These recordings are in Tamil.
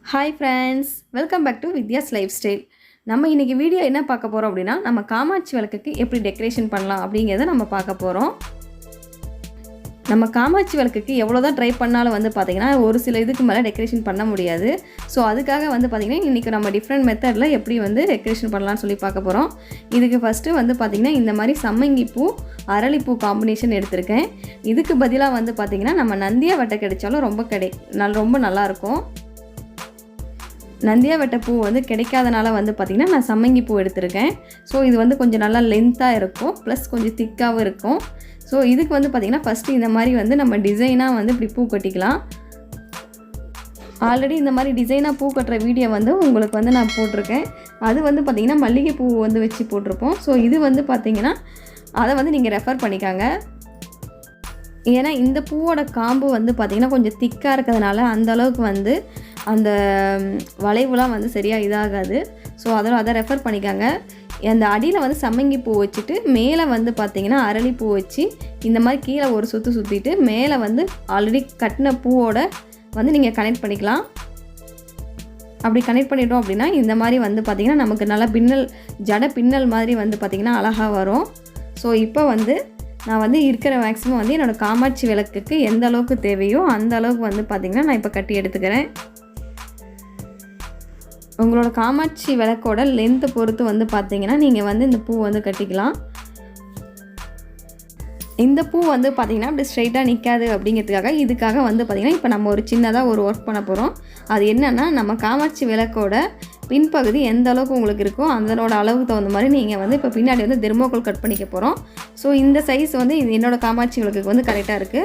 Hi friends, welcome back to Vidya's Lifestyle. நம்ம இன்னைக்கு வீடியோ என்ன பார்க்க போறோம் அப்படினா நம்ம காமாட்சி விளக்குக்கு எப்படி டெக்கரேஷன் பண்ணலாம் அப்படிங்கறத நம்ம பார்க்க போறோம். நம்ம காமாட்சி விளக்குக்கு எவ்வளவுதான் ட்ரை பண்ணாலும் வந்து பாத்தீங்கன்னா ஒரு சில இதுக்கு மேல டெக்கரேஷன் பண்ண முடியாது. சோ அதுக்காக வந்து பாத்தீங்கன்னா இன்னைக்கு நம்ம டிஃபரண்ட் மெத்தட்ல எப்படி வந்து டெக்கரேஷன் பண்ணலாம்னு சொல்லி பார்க்க போறோம். இதுக்கு ஃபர்ஸ்ட் வந்து பாத்தீங்கன்னா இந்த மாதிரி சம்மங்கி பூ, அரளி பூ காம்பினேஷன் எடுத்துர்க்கேன். இதுக்கு பதிலா வந்து பாத்தீங்கன்னா நம்ம நந்தியா வட்டை கிடைச்சாலும் ரொம்ப நல்லா இருக்கும். நந்தியா வட்டை பூ வந்து கிடைக்காதனால வந்து பாத்தீங்கன்னா நான் சம்மங்கி பூ எடுத்துர்க்கேன். சோ இது வந்து கொஞ்சம் நல்லா லெந்தா இருக்கும் ப்ளஸ் கொஞ்சம் திக்காவும் இருக்கும். சோ இதுக்கு வந்து பாத்தீங்கன்னா ஃபர்ஸ்ட் இந்த மாதிரி வந்து நம்ம டிசைனா வந்து இப்படி பூ கட்டிக்கலாம். ஆல்ரெடி இந்த மாதிரி டிசைனா பூ கட்டுற வீடியோ வந்து உங்களுக்கு வந்து நான் போட்டுருக்கேன். அது வந்து பாத்தீங்கன்னா மல்லிகை பூ வந்து வெச்சு போட்டுருப்போம். சோ இது வந்து பாத்தீங்கன்னா அத வந்து நீங்க ரெஃபர் பண்ணிக்கங்க. ஏனா இந்த பூவோட காம்பு வந்து பாத்தீங்கன்னா கொஞ்சம் திக்கா இருக்கதனால அந்த அளவுக்கு வந்து அந்த வளைவுலாம் வந்து சரியா இதாகாது. சோ அத ரெஃபர் பண்ணிக்கங்க. அந்த அடியில வந்து சம்மங்கி பூ வச்சிட்டு மேலே வந்து பாத்தீங்கன்னா அரளி பூ வச்சி இந்த மாதிரி கீழ ஒரு சுத்து சுத்திட்டு மேலே வந்து ஆல்ரெடி கட்டின பூவோட வந்து நீங்க கனெக்ட் பண்ணிக்கலாம். அப்படி கனெக்ட் பண்ணிட்டோம் அப்படினா இந்த மாதிரி வந்து பாத்தீங்கன்னா நமக்கு நல்ல பின்னல் ஜட பின்னல் மாதிரி வந்து பாத்தீங்கன்னா அழகா வரும். சோ இப்போ வந்து நான் வந்து இருக்கிற மேக்ஸिमम வந்து என்னோட காமாட்சி விளக்குக்கு எந்த அளவுக்கு தேவையோ அந்த அளவுக்கு வந்து பாத்தீங்கன்னா நான் இப்ப கட்டி எடுத்துக்கறேன். உங்களோட காமாட்சி விளக்கோட லெந்த் பொறுத்து வந்து பாத்தீங்கன்னா நீங்க வந்து இந்த பூ வந்து கட்டிக்கலாம். இந்த பூ வந்து பாத்தீங்கன்னா அப்படி ஸ்ட்ரைட்டா நிக்காது அப்படிங்கிறதுக்காக இதுக்காக வந்து பாத்தீங்கன்னா இப்போ நம்ம ஒரு சின்னதா ஒரு வர்க் பண்ண போறோம். அது என்னன்னா நம்ம காமாட்சி விளக்கோட பின்பகுதி எந்த அளவுக்கு உங்களுக்கு இருக்கோ அதனோட அளவுக்கு தகுந்த மாதிரி நீங்க வந்து இப்போ பின்னாடி வந்து தெர்மோகோல் கட் பண்ணிக்க போறோம். சோ இந்த சைஸ் வந்து என்னோட காமாட்சி விளக்குக்கு வந்து கரெக்ட்டா இருக்கு.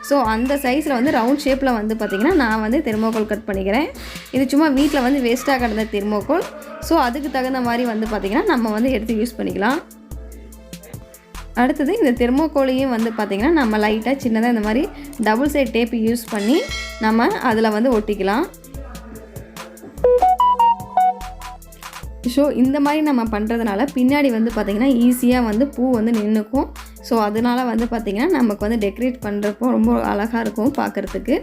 சோ அந்த சைஸ்ல வந்து ரவுண்ட் ஷேப்ல வந்து பாத்தீங்கன்னா நான் வந்து தெர்மோகோல் கட் பண்ணிக்கிறேன். இது சும்மா வீட்ல வந்து வேஸ்டா கிடந்த தெர்மோகோல். சோ அதுக்கு தகுந்த மாதிரி வந்து பாத்தீங்கன்னா நம்ம வந்து எடுத்து யூஸ் பண்ணிக்கலாம். அடுத்து இந்த தெர்மோகோலையும் வந்து பாத்தீங்கன்னா நம்ம லைட்டா சின்னதா இந்த மாதிரி டபுள் சைடு டேப் யூஸ் பண்ணி நம்ம அதுல வந்து ஒட்டிக்கலாம். சோ இந்த மாதிரி நம்ம பண்றதனால பின்னாடி வந்து பாத்தீங்கன்னா ஈஸியா வந்து பூ வந்து நின்னுக்கும். சோ அதனால வந்து பாத்தீங்கன்னா நமக்கு வந்து டெக்கரேட் பண்றப்போ ரொம்ப அழகா இருக்கும் பார்க்கிறதுக்கு.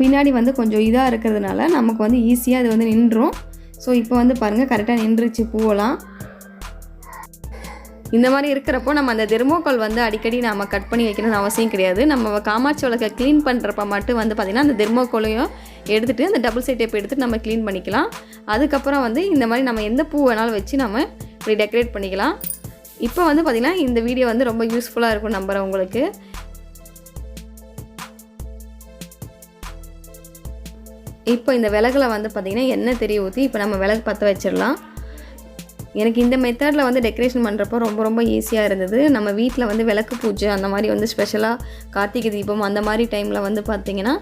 பின்னாடி வந்து கொஞ்சம் இதா இருக்குறதனால நமக்கு வந்து ஈஸியா இது வந்து நின்றும். சோ இப்போ வந்து பாருங்க கரெக்ட்டா நின்றுச்சு பூவலாம். இந்த மாதிரி இருக்குறப்போ நம்ம அந்த தெர்மோகோல் வந்து அடிக்கடி நாம கட் பண்ணி வைக்கணும்னு அவசியம் கிடையாது. நம்ம காமாட்சி விளக்க க்ளீன் பண்றப்ப மட்டும் வந்து பாத்தீங்கன்னா அந்த தெர்மோகோலையும் எடுத்துட்டு அந்த டபுள் சைடு டேப் எடுத்து நம்ம க்ளீன் பண்ணிக்கலாம். அதுக்கு அப்புறம் வந்து இந்த மாதிரி நம்ம எந்த பூ வேணாலும் வெச்சு நம்ம இப்படி டெக்கரேட் பண்ணிக்கலாம். இப்போ வந்து பாத்தீங்கன்னா இந்த வீடியோ வந்து ரொம்ப யூஸ்ஃபுல்லா இருக்கும் நம்புறேன் உங்களுக்கு. இப்போ இந்த விளக்குல வந்து பாத்தீங்கன்னா எண்ணெய் தெரிய ஊத்தி இப்போ நம்ம விளக்கு பத்த வச்சிரலாம். எனக்கு இந்த மெத்தட்ல வந்து டெக்கரேஷன் பண்றப்போ ரொம்ப ஈஸியா இருந்தது. நம்ம வீட்ல வந்து விளக்கு பூஜை அந்த மாதிரி வந்து ஸ்பெஷலா கார்த்திகை தீபம் அந்த மாதிரி டைம்ல வந்து பாத்தீங்கன்னா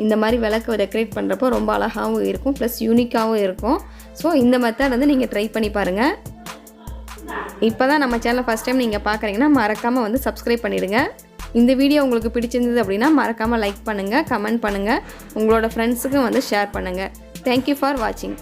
இந்த மாதிரி விளக்கு டெக்கரேட் பண்றப்போ ரொம்ப அழகாவும் இருக்கும் ப்ளஸ் யூனிக்காவும் இருக்கும். சோ இந்த மெத்தட் வந்து நீங்க ட்ரை பண்ணி பாருங்க. இப்போதான் நம்ம சேனலை ஃபர்ஸ்ட் டைம் நீங்க பார்க்கறீங்கன்னா மறக்காம வந்து Subscribe பண்ணிடுங்க. இந்த வீடியோ உங்களுக்கு பிடிச்சிருந்தது அப்படினா மறக்காம லைக் பண்ணுங்க, கமெண்ட் பண்ணுங்க, உங்களோட ஃப்ரெண்ட்ஸ்க்கு வந்து ஷேர் பண்ணுங்க. Thank you for watching.